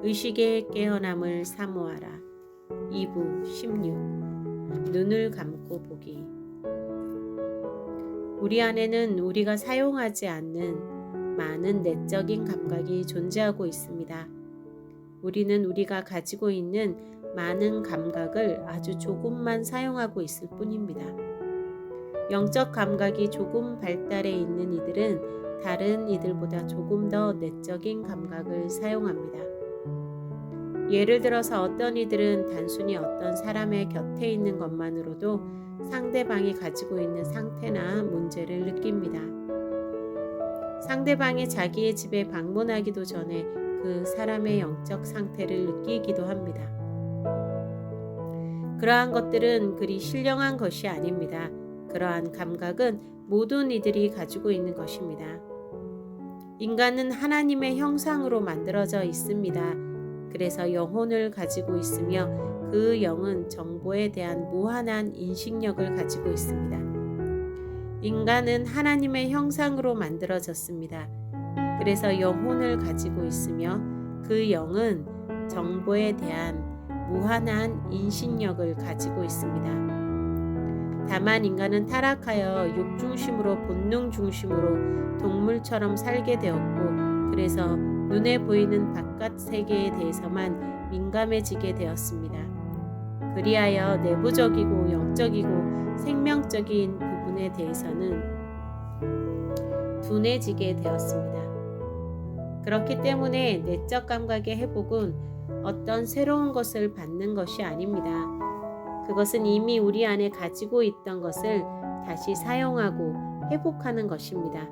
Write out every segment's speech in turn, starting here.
의식의 깨어남을 사모하라. 2부 16. 눈을 감고 보기. 우리 안에는 우리가 사용하지 않는 많은 내적인 감각이 존재하고 있습니다. 우리는 우리가 가지고 있는 많은 감각을 아주 조금만 사용하고 있을 뿐입니다. 영적 감각이 조금 발달해 있는 이들은 다른 이들보다 조금 더 내적인 감각을 사용합니다. 예를 들어서 어떤 이들은 단순히 어떤 사람의 곁에 있는 것만으로도 상대방이 가지고 있는 상태나 문제를 느낍니다. 상대방이 자기의 집에 방문하기도 전에 그 사람의 영적 상태를 느끼기도 합니다. 그러한 것들은 그리 신령한 것이 아닙니다. 그러한 감각은 모든 이들이 가지고 있는 것입니다. 인간은 하나님의 형상으로 만들어져 있습니다. 그래서 영혼을 가지고 있으며 그 영은 정보에 대한 무한한 인식력을 가지고 있습니다. 인간은 하나님의 형상으로 만들어졌습니다. 그래서 영혼을 가지고 있으며 그 영은 정보에 대한 무한한 인식력을 가지고 있습니다. 다만 인간은 타락하여 육중심으로 본능 중심으로 동물처럼 살게 되었고, 그래서 눈에 보이는 바깥 세계에 대해서만 민감해지게 되었습니다. 그리하여 내부적이고 영적이고 생명적인 부분에 대해서는 둔해지게 되었습니다. 그렇기 때문에 내적 감각의 회복은 어떤 새로운 것을 받는 것이 아닙니다. 그것은 이미 우리 안에 가지고 있던 것을 다시 사용하고 회복하는 것입니다.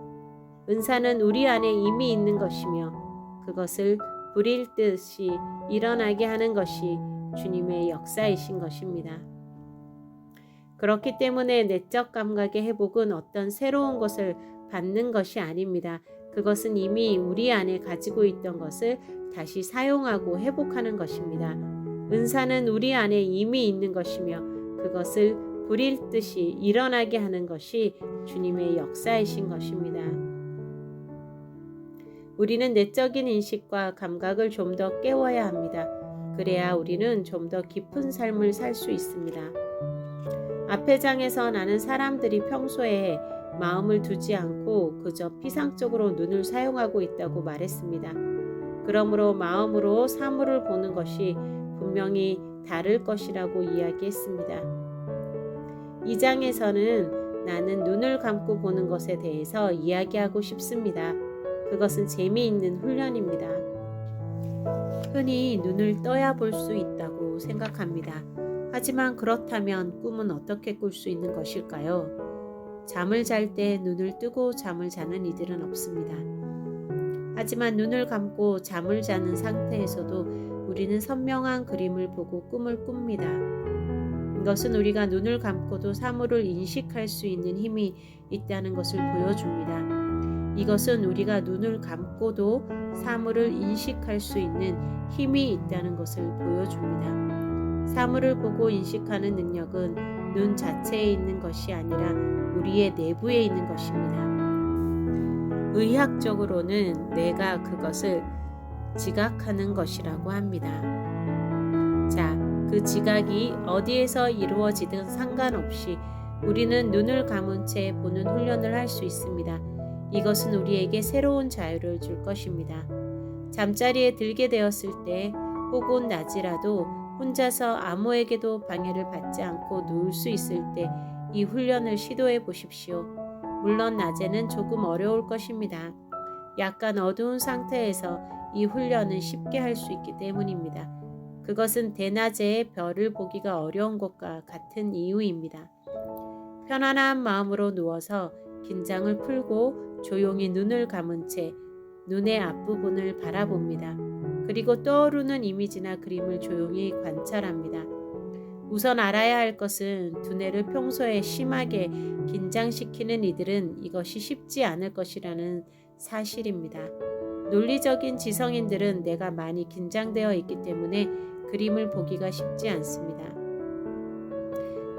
은사는 우리 안에 이미 있는 것이며 그것을 불일듯이 일어나게 하는 것이 주님의 역사이신 것입니다. 그렇기 때문에 내적 감각의 회복은 어떤 새로운 것을 받는 것이 아닙니다. 그것은 이미 우리 안에 가지고 있던 것을 다시 사용하고 회복하는 것입니다. 은사는 우리 안에 이미 있는 것이며 그것을 불일듯이 일어나게 하는 것이 주님의 역사이신 것입니다. 우리는 내적인 인식과 감각을 좀 더 깨워야 합니다. 그래야 우리는 좀 더 깊은 삶을 살 수 있습니다. 앞의 장에서 나는 사람들이 평소에 마음을 두지 않고 그저 피상적으로 눈을 사용하고 있다고 말했습니다. 그러므로 마음으로 사물을 보는 것이 분명히 다를 것이라고 이야기했습니다. 이 장에서는 나는 눈을 감고 보는 것에 대해서 이야기하고 싶습니다. 그것은 재미있는 훈련입니다. 흔히 눈을 떠야 볼 수 있다고 생각합니다. 하지만 그렇다면 꿈은 어떻게 꿀 수 있는 것일까요? 잠을 잘 때 눈을 뜨고 잠을 자는 이들은 없습니다. 하지만 눈을 감고 잠을 자는 상태에서도 우리는 선명한 그림을 보고 꿈을 꿉니다. 이것은 우리가 눈을 감고도 사물을 인식할 수 있는 힘이 있다는 것을 보여줍니다. 이것은 우리가 눈을 감고도 사물을 인식할 수 있는 힘이 있다는 것을 보여줍니다. 사물을 보고 인식하는 능력은 눈 자체에 있는 것이 아니라 우리의 내부에 있는 것입니다. 의학적으로는 내가 그것을 지각하는 것이라고 합니다. 자, 그 지각이 어디에서 이루어지든 상관없이 우리는 눈을 감은 채 보는 훈련을 할 수 있습니다. 이것은 우리에게 새로운 자유를 줄 것입니다. 잠자리에 들게 되었을 때 혹은 낮이라도 혼자서 아무에게도 방해를 받지 않고 누울 수 있을 때 이 훈련을 시도해 보십시오. 물론 낮에는 조금 어려울 것입니다. 약간 어두운 상태에서 이 훈련은 쉽게 할 수 있기 때문입니다. 그것은 대낮에 별을 보기가 어려운 것과 같은 이유입니다. 편안한 마음으로 누워서 긴장을 풀고 조용히 눈을 감은 채 눈의 앞부분을 바라봅니다. 그리고 떠오르는 이미지나 그림을 조용히 관찰합니다. 우선 알아야 할 것은 두뇌를 평소에 심하게 긴장시키는 이들은 이것이 쉽지 않을 것이라는 사실입니다. 논리적인 지성인들은 내가 많이 긴장되어 있기 때문에 그림을 보기가 쉽지 않습니다.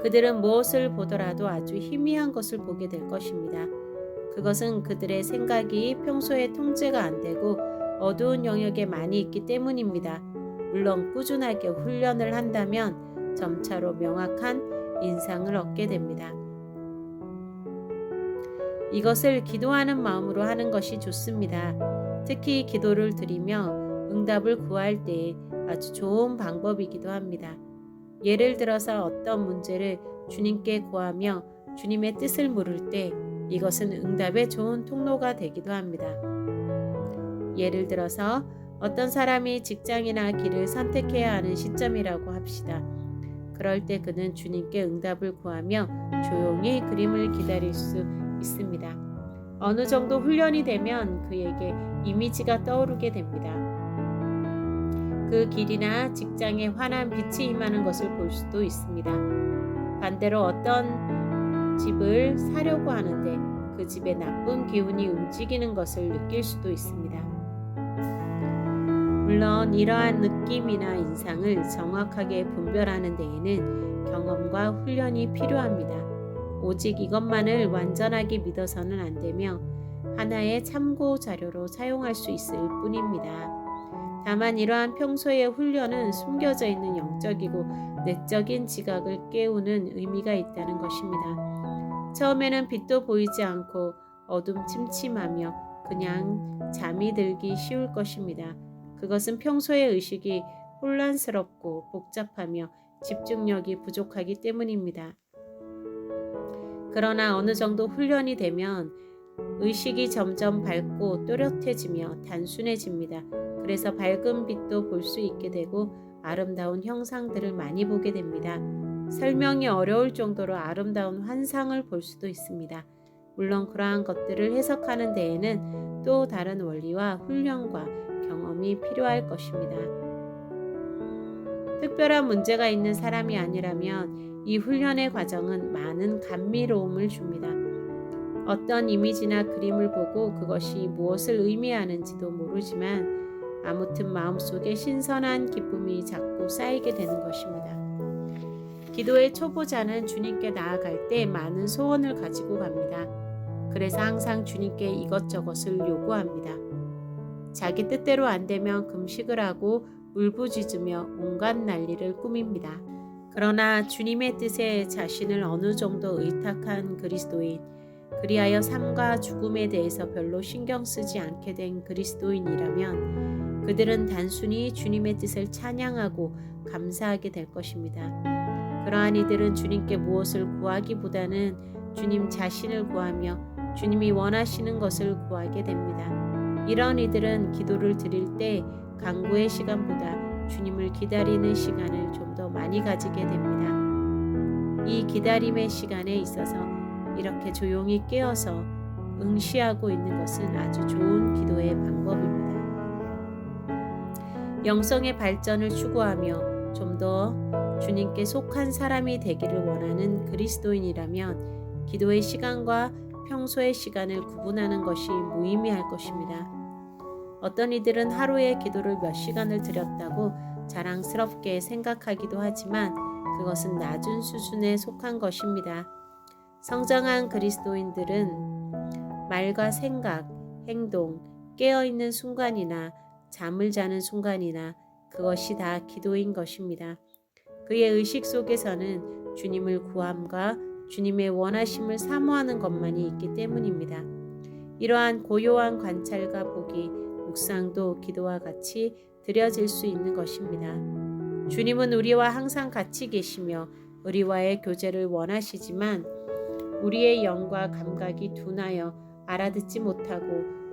그들은 무엇을 보더라도 아주 희미한 것을 보게 될 것입니다. 그것은 그들의 생각이 평소에 통제가 안 되고 어두운 영역에 많이 있기 때문입니다. 물론 꾸준하게 훈련을 한다면 점차로 명확한 인상을 얻게 됩니다. 이것을 기도하는 마음으로 하는 것이 좋습니다. 특히 기도를 드리며 응답을 구할 때 아주 좋은 방법이기도 합니다. 예를 들어서 어떤 문제를 주님께 구하며 주님의 뜻을 물을 때 이것은 응답의 좋은 통로가 되기도 합니다. 예를 들어서 어떤 사람이 직장이나 길을 선택해야 하는 시점이라고 합시다. 그럴 때 그는 주님께 응답을 구하며 조용히 그림을 기다릴 수 있습니다. 어느 정도 훈련이 되면 그에게 이미지가 떠오르게 됩니다. 그 길이나 직장에 환한 빛이 임하는 것을 볼 수도 있습니다. 반대로 어떤 집을 사려고 하는데 그 집에 나쁜 기운이 움직이는 것을 느낄 수도 있습니다. 물론 이러한 느낌이나 인상을 정확하게 분별하는 데에는 경험과 훈련이 필요합니다. 오직 이것만을 완전하게 믿어서는 안 되며 하나의 참고 자료로 사용할 수 있을 뿐입니다. 다만 이러한 평소의 훈련은 숨겨져 있는 영적이고 내적인 지각을 깨우는 의미가 있다는 것입니다. 처음에는 빛도 보이지 않고 어둠침침하며 그냥 잠이 들기 쉬울 것입니다. 그것은 평소의 의식이 혼란스럽고 복잡하며 집중력이 부족하기 때문입니다. 그러나 어느 정도 훈련이 되면 의식이 점점 밝고 또렷해지며 단순해집니다. 그래서 밝은 빛도 볼 수 있게 되고 아름다운 형상들을 많이 보게 됩니다. 설명이 어려울 정도로 아름다운 환상을 볼 수도 있습니다. 물론 그러한 것들을 해석하는 데에는 또 다른 원리와 훈련과 경험이 필요할 것입니다. 특별한 문제가 있는 사람이 아니라면 이 훈련의 과정은 많은 감미로움을 줍니다. 어떤 이미지나 그림을 보고 그것이 무엇을 의미하는지도 모르지만 아무튼 마음속에 신선한 기쁨이 자꾸 쌓이게 되는 것입니다. 기도의 초보자는 주님께 나아갈 때 많은 소원을 가지고 갑니다. 그래서 항상 주님께 이것저것을 요구합니다. 자기 뜻대로 안 되면 금식을 하고 울부짖으며 온갖 난리를 꾸밉니다. 그러나 주님의 뜻에 자신을 어느 정도 의탁한 그리스도인, 그리하여 삶과 죽음에 대해서 별로 신경 쓰지 않게 된 그리스도인이라면 그들은 단순히 주님의 뜻을 찬양하고 감사하게 될 것입니다. 그러한 이들은 주님께 무엇을 구하기보다는 주님 자신을 구하며 주님이 원하시는 것을 구하게 됩니다. 이런 이들은 기도를 드릴 때 간구의 시간보다 주님을 기다리는 시간을 좀 더 많이 가지게 됩니다. 이 기다림의 시간에 있어서 이렇게 조용히 깨어서 응시하고 있는 것은 아주 좋은 기도의 방법입니다. 영성의 발전을 추구하며 좀 더 주님께 속한 사람이 되기를 원하는 그리스도인이라면 기도의 시간과 평소의 시간을 구분하는 것이 무의미할 것입니다. 어떤 이들은 하루에 기도를 몇 시간을 드렸다고 자랑스럽게 생각하기도 하지만 그것은 낮은 수준에 속한 것입니다. 성장한 그리스도인들은 말과 생각, 행동, 깨어있는 순간이나 잠을 자는 순간이나 그것이 다 기도인 것입니다. 그의 의식 속에서는 주님을 구함과 주님의 원하심을 사모하는 것만이 있기 때문입니다. 이러한 고요한 관찰과 보기, 묵상도 기도와 같이 드려질 수 있는 것입니다. 주님은 우리와 항상 같이 계시며 우리와의 교제를 원하시지만 우리의 영과 감각이 둔하여 알아듣지 못하고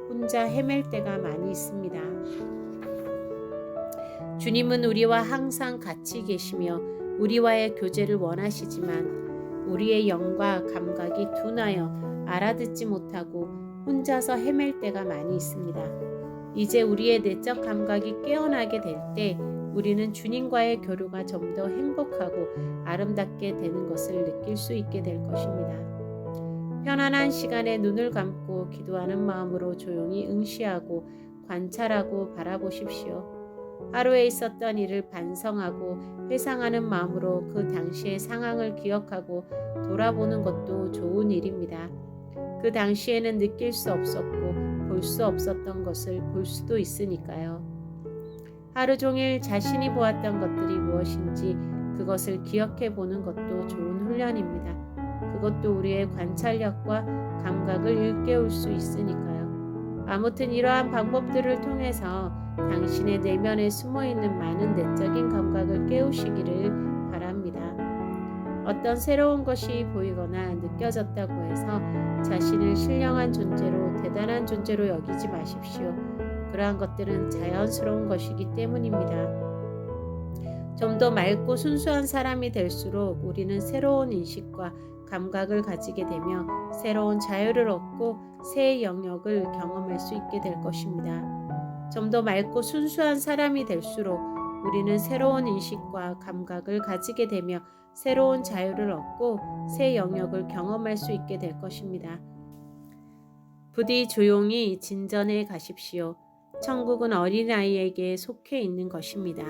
혼자 헤맬 때가 많이 있습니다. 주님은 우리와 항상 같이 계시며 우리와의 교제를 원하시지만 우리의 영과 감각이 둔하여 알아듣지 못하고 혼자서 헤맬 때가 많이 있습니다. 이제 우리의 내적 감각이 깨어나게 될 때 우리는 주님과의 교류가 좀 더 행복하고 아름답게 되는 것을 느낄 수 있게 될 것입니다. 편안한 시간에 눈을 감고 기도하는 마음으로 조용히 응시하고 관찰하고 바라보십시오. 하루에 있었던 일을 반성하고 회상하는 마음으로 그 당시의 상황을 기억하고 돌아보는 것도 좋은 일입니다. 그 당시에는 느낄 수 없었고 볼 볼 수 없었던 것을 볼 수도 있으니까요. 하루 종일 자신이 보았던 것들이 무엇인지 그것을 기억해 보는 것도 좋은 훈련입니다. 그것도 우리의 관찰력과 감각을 일깨울 수 있으니까요. 아무튼 이러한 방법들을 통해서 당신의 내면에 숨어있는 많은 내적인 감각을 깨우시기를 바랍니다. 어떤 새로운 것이 보이거나 느껴졌다고 해서 자신을 신령한 존재로, 대단한 존재로 여기지 마십시오. 그러한 것들은 자연스러운 것이기 때문입니다. 좀 더 맑고 순수한 사람이 될수록 우리는 새로운 인식과 감각을 가지게 되며 새로운 자유를 얻고 새 영역을 경험할 수 있게 될 것입니다. 좀 더 맑고 순수한 사람이 될수록 우리는 새로운 인식과 감각을 가지게 되며 새로운 자유를 얻고 새 영역을 경험할 수 있게 될 것입니다. 부디 조용히 진전해 가십시오. 천국은 어린아이에게 속해 있는 것입니다.